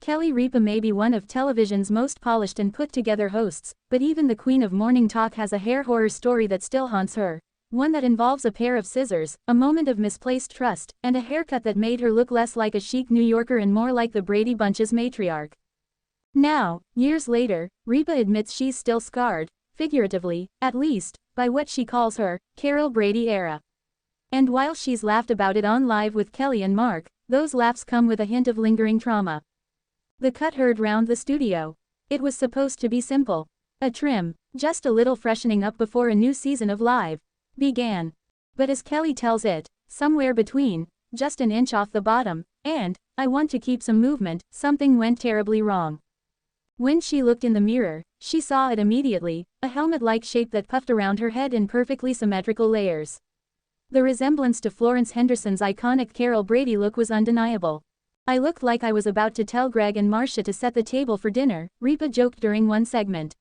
Kelly Ripa may be one of television's most polished and put-together hosts, but even the queen of morning talk has a hair horror story that still haunts her. One that involves a pair of scissors, a moment of misplaced trust, and a haircut that made her look less like a chic New Yorker and more like the Brady Bunch's matriarch. Now, years later, Ripa admits she's still scarred, figuratively, at least, by what she calls her Carol Brady era. And while she's laughed about it on Live with Kelly and Mark, those laughs come with a hint of lingering trauma. The cut heard round the studio. It was supposed to be simple. A trim, just a little freshening up before a new season of Live began. But as Kelly tells it, somewhere between, just an inch off the bottom, and, I want to keep some movement, something went terribly wrong. When she looked in the mirror, she saw it immediately, a helmet-like shape that puffed around her head in perfectly symmetrical layers. The resemblance to Florence Henderson's iconic Carol Brady look was undeniable. I looked like I was about to tell Greg and Marcia to set the table for dinner, Ripa joked during one segment.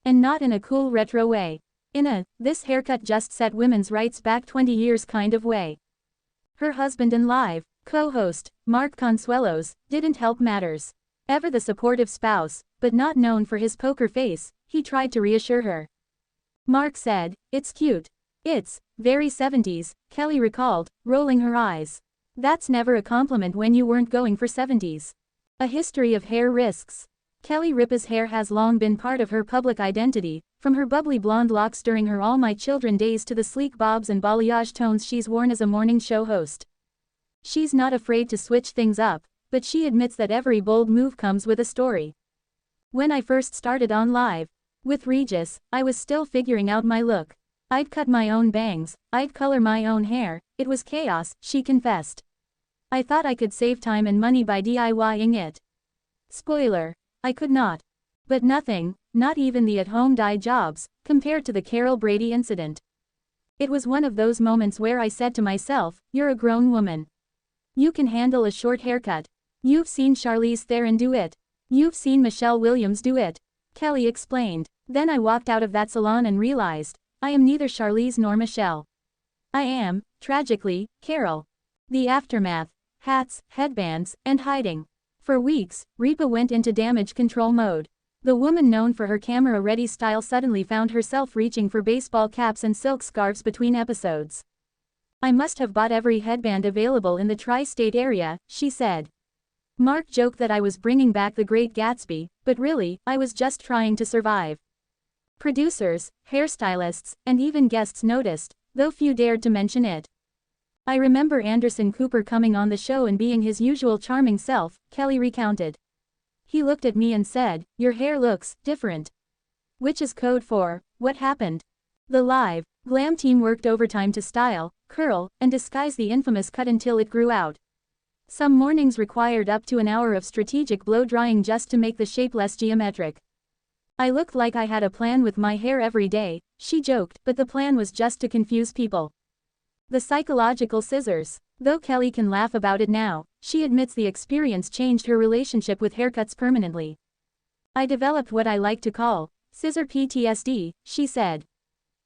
And not in a cool retro way. In a, this haircut just set women's rights back 20 years kind of way. Her husband and Live co-host, Mark Consuelos, didn't help matters. Ever the supportive spouse, but not known for his poker face, he tried to reassure her. Mark said, "It's cute. It's very 70s, Kelly recalled, rolling her eyes. That's never a compliment when you weren't going for 70s. A history of hair risks. Kelly Ripa's hair has long been part of her public identity, from her bubbly blonde locks during her All My Children days to the sleek bobs and balayage tones she's worn as a morning show host. She's not afraid to switch things up, but she admits that every bold move comes with a story. When I first started on Live with Regis, I was still figuring out my look. I'd cut my own bangs, I'd color my own hair, it was chaos, she confessed. I thought I could save time and money by DIYing it. Spoiler, I could not. But nothing, not even the at-home dye jobs, compared to the Carol Brady incident. It was one of those moments where I said to myself, you're a grown woman. You can handle a short haircut. You've seen Charlize Theron do it. You've seen Michelle Williams do it. Kelly explained. Then I walked out of that salon and realized, I am neither Charlize nor Michelle. I am, tragically, Carol. The aftermath. Hats, headbands, and hiding. For weeks, Ripa went into damage control mode. The woman known for her camera-ready style suddenly found herself reaching for baseball caps and silk scarves between episodes. I must have bought every headband available in the tri-state area, she said. Mark joked that I was bringing back The Great Gatsby, but really, I was just trying to survive. Producers, hairstylists, and even guests noticed, though few dared to mention it. I remember Anderson Cooper coming on the show and being his usual charming self, Kelly recounted. He looked at me and said, "Your hair looks different." Which is code for, what happened? The Live glam team worked overtime to style, curl, and disguise the infamous cut until it grew out. Some mornings required up to an hour of strategic blow-drying just to make the shape less geometric. I looked like I had a plan with my hair every day, she joked, but the plan was just to confuse people. The psychological scissors. Though Kelly can laugh about it now, she admits the experience changed her relationship with haircuts permanently. I developed what I like to call scissor PTSD, she said.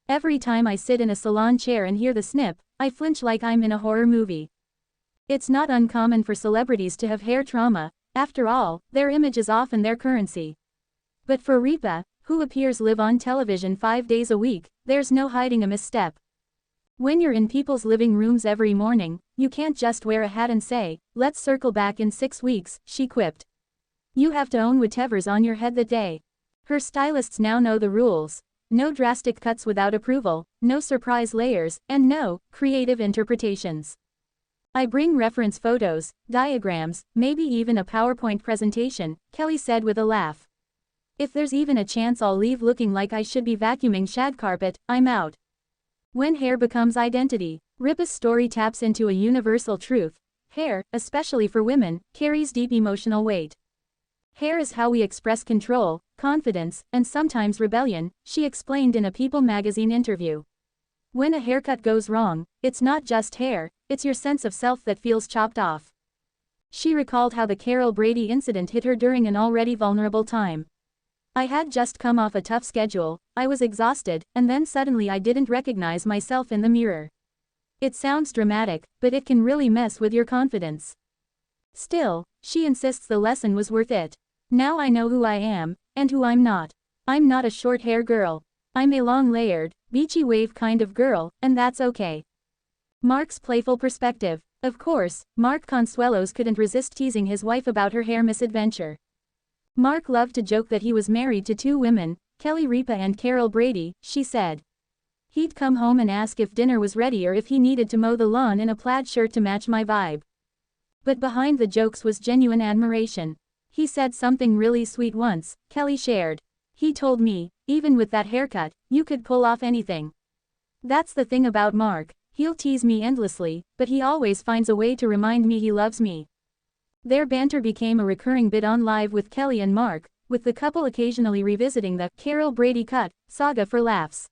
Every time I sit in a salon chair and hear the snip, I flinch like I'm in a horror movie. It's not uncommon for celebrities to have hair trauma, after all, their image is often their currency. But for Ripa, who appears live on television 5 days a week, there's no hiding a misstep. When you're in people's living rooms every morning, you can't just wear a hat and say, "Let's circle back in 6 weeks," she quipped. You have to own whatever's on your head that day. Her stylists now know the rules. No drastic cuts without approval, no surprise layers, and no creative interpretations. I bring reference photos, diagrams, maybe even a PowerPoint presentation, Kelly said with a laugh. If there's even a chance I'll leave looking like I should be vacuuming shag carpet, I'm out. When hair becomes identity, Ripa's story taps into a universal truth. Hair, especially for women, carries deep emotional weight. Hair is how we express control, confidence, and sometimes rebellion, she explained in a People magazine interview. When a haircut goes wrong, it's not just hair, it's your sense of self that feels chopped off. She recalled how the Carol Brady incident hit her during an already vulnerable time. I had just come off a tough schedule, I was exhausted, and then suddenly I didn't recognize myself in the mirror. It sounds dramatic, but it can really mess with your confidence. Still, She insists the lesson was worth it. Now I know who I am, and who I'm not. I'm not a short hair girl. I'm a long layered, beachy wave kind of girl, and that's okay. Mark's playful perspective. Of course, Mark Consuelos couldn't resist teasing his wife about her hair misadventure. Mark loved to joke that he was married to two women, Kelly Ripa and Carol Brady, she said. He'd come home and ask if dinner was ready or if he needed to mow the lawn in a plaid shirt to match my vibe. But behind the jokes was genuine admiration. He said something really sweet once, Kelly shared. He told me, even with that haircut, you could pull off anything. That's the thing about Mark, he'll tease me endlessly, but he always finds a way to remind me he loves me. Their banter became a recurring bit on Live with Kelly and Mark, with the couple occasionally revisiting the Carol Brady cut saga for laughs.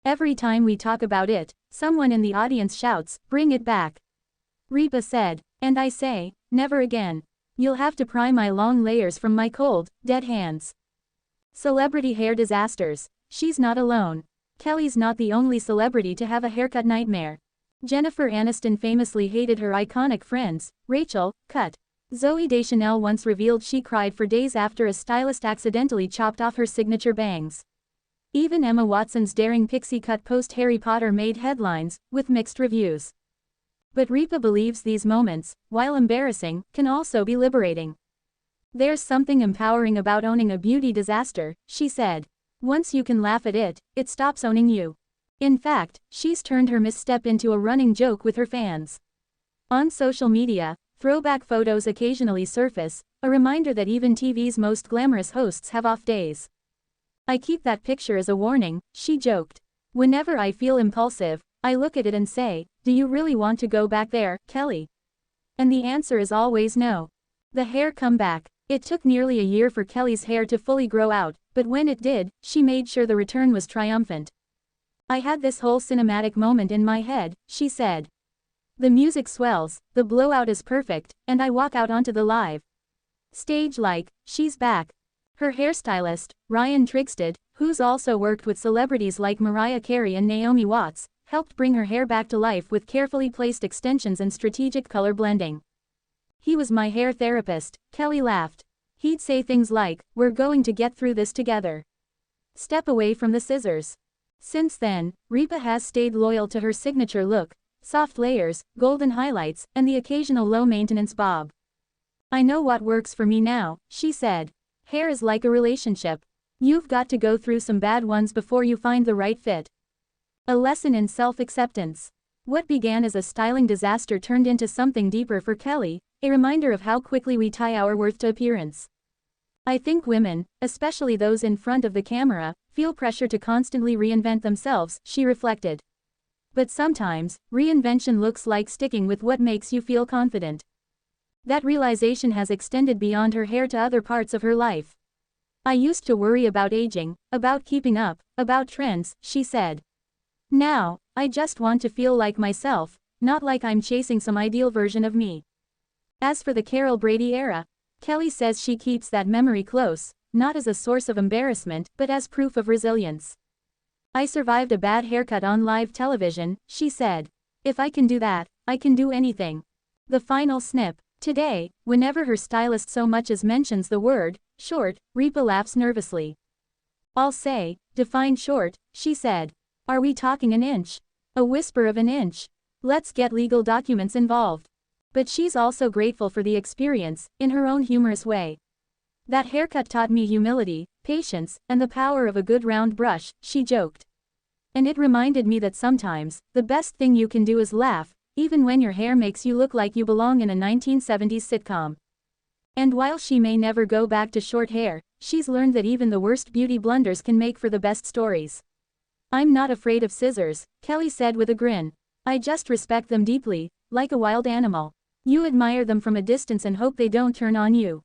Every time we talk about it, someone in the audience shouts, "Bring it back." Ripa said, and I say, never again. You'll have to pry my long layers from my cold, dead hands. Celebrity hair disasters. She's not alone. Kelly's not the only celebrity to have a haircut nightmare. Jennifer Aniston famously hated her iconic Friends, Rachel, cut. Zooey Deschanel once revealed she cried for days after a stylist accidentally chopped off her signature bangs. Even Emma Watson's daring pixie cut post-Harry Potter made headlines, with mixed reviews. But Ripa believes these moments, while embarrassing, can also be liberating. There's something empowering about owning a beauty disaster, she said. Once you can laugh at it, it stops owning you. In fact, she's turned her misstep into a running joke with her fans. On social media, throwback photos occasionally surface, a reminder that even TV's most glamorous hosts have off days. I keep that picture as a warning, she joked. Whenever I feel impulsive, I look at it and say, do you really want to go back there, Kelly? And the answer is always no. The hair comeback. It took nearly a year for Kelly's hair to fully grow out, but when it did, she made sure the return was triumphant. I had this whole cinematic moment in my head, she said. The music swells, the blowout is perfect, and I walk out onto the live stage like, she's back. Her hairstylist, Ryan Trigstad, who's also worked with celebrities like Mariah Carey and Naomi Watts, helped bring her hair back to life with carefully placed extensions and strategic color blending. He was my hair therapist, Kelly laughed. He'd say things like, we're going to get through this together. Step away from the scissors. Since then, Ripa has stayed loyal to her signature look, soft layers, golden highlights, and the occasional low-maintenance bob. I know what works for me now, she said. Hair is like a relationship. You've got to go through some bad ones before you find the right fit. A lesson in self-acceptance. What began as a styling disaster turned into something deeper for Kelly, a reminder of how quickly we tie our worth to appearance. I think women, especially those in front of the camera, feel pressure to constantly reinvent themselves, she reflected. But sometimes, reinvention looks like sticking with what makes you feel confident. That realization has extended beyond her hair to other parts of her life. I used to worry about aging, about keeping up, about trends, she said. Now, I just want to feel like myself, not like I'm chasing some ideal version of me. As for the Carol Brady era, Kelly says she keeps that memory close, not as a source of embarrassment, but as proof of resilience. I survived a bad haircut on live television, she said. If I can do that, I can do anything. The final snip. Today, whenever her stylist so much as mentions the word, short, Ripa laughs nervously. I'll say, define short, she said. Are we talking an inch? A whisper of an inch. Let's get legal documents involved. But she's also grateful for the experience, in her own humorous way. That haircut taught me humility, patience, and the power of a good round brush, she joked. And it reminded me that sometimes, the best thing you can do is laugh, even when your hair makes you look like you belong in a 1970s sitcom. And while she may never go back to short hair, she's learned that even the worst beauty blunders can make for the best stories. I'm not afraid of scissors, Kelly said with a grin. I just respect them deeply, like a wild animal. You admire them from a distance and hope they don't turn on you.